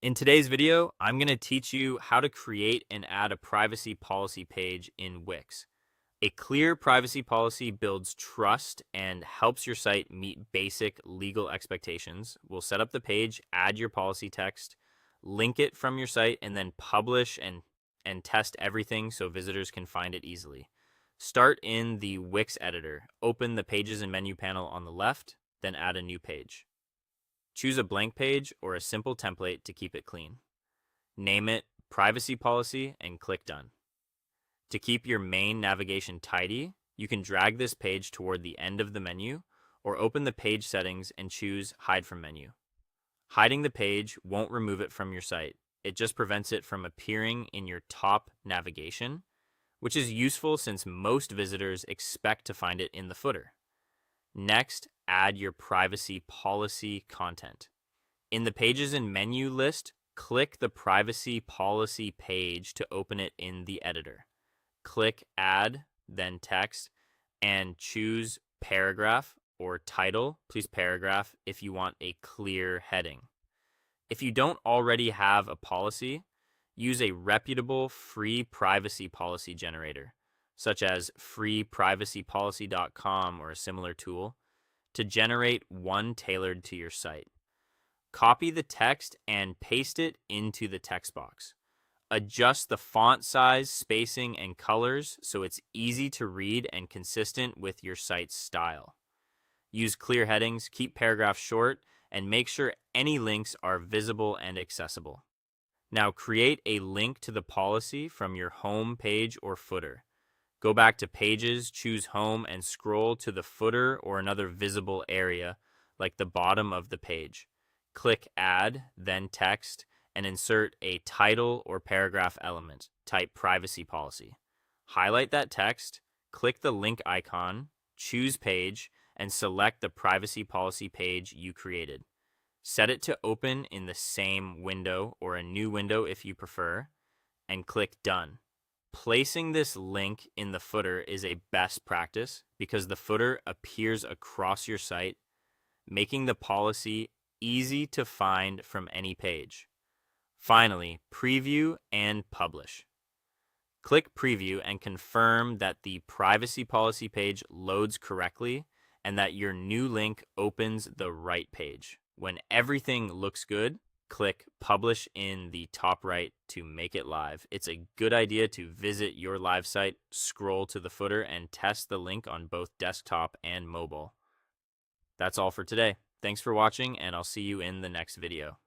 In today's video, I'm going to teach you how to create and add a privacy policy page in Wix. A clear privacy policy builds trust and helps your site meet basic legal expectations. We'll set up the page, add your policy text, link it from your site, and then publish and test everything so visitors can find it easily. Start in the Wix editor. Open the Pages and Menu panel on the left, then add a new page. Choose a blank page or a simple template to keep it clean. Name it Privacy Policy and click Done. To keep your main navigation tidy, you can drag this page toward the end of the menu or open the page settings and choose Hide from Menu. Hiding the page won't remove it from your site. It just prevents it from appearing in your top navigation, which is useful since most visitors expect to find it in the footer. Next, add your privacy policy content. In the Pages and Menu list, click the Privacy Policy page to open it in the editor. Click Add, then Text, and choose Paragraph or Title. Please paragraph if you want a clear heading. If you don't already have a policy, use a reputable free privacy policy generator, such as freeprivacypolicy.com or a similar tool, to generate one tailored to your site. Copy the text and paste it into the text box. Adjust the font size, spacing, and colors so it's easy to read and consistent with your site's style. Use clear headings, keep paragraphs short, and make sure any links are visible and accessible. Now create a link to the policy from your home page or footer. Go back to Pages, choose Home, and scroll to the footer or another visible area, like the bottom of the page. Click Add, then Text, and insert a title or paragraph element. Type Privacy Policy. Highlight that text, click the link icon, choose Page, and select the Privacy Policy page you created. Set it to open in the same window or a new window if you prefer, and click Done. Placing this link in the footer is a best practice because the footer appears across your site, making the policy easy to find from any page. Finally, preview and publish. Click Preview and confirm that the Privacy Policy page loads correctly and that your new link opens the right page. When everything looks good, click Publish in the top right to make it live. It's a good idea to visit your live site, scroll to the footer, and test the link on both desktop and mobile. That's all for today. Thanks for watching, and I'll see you in the next video.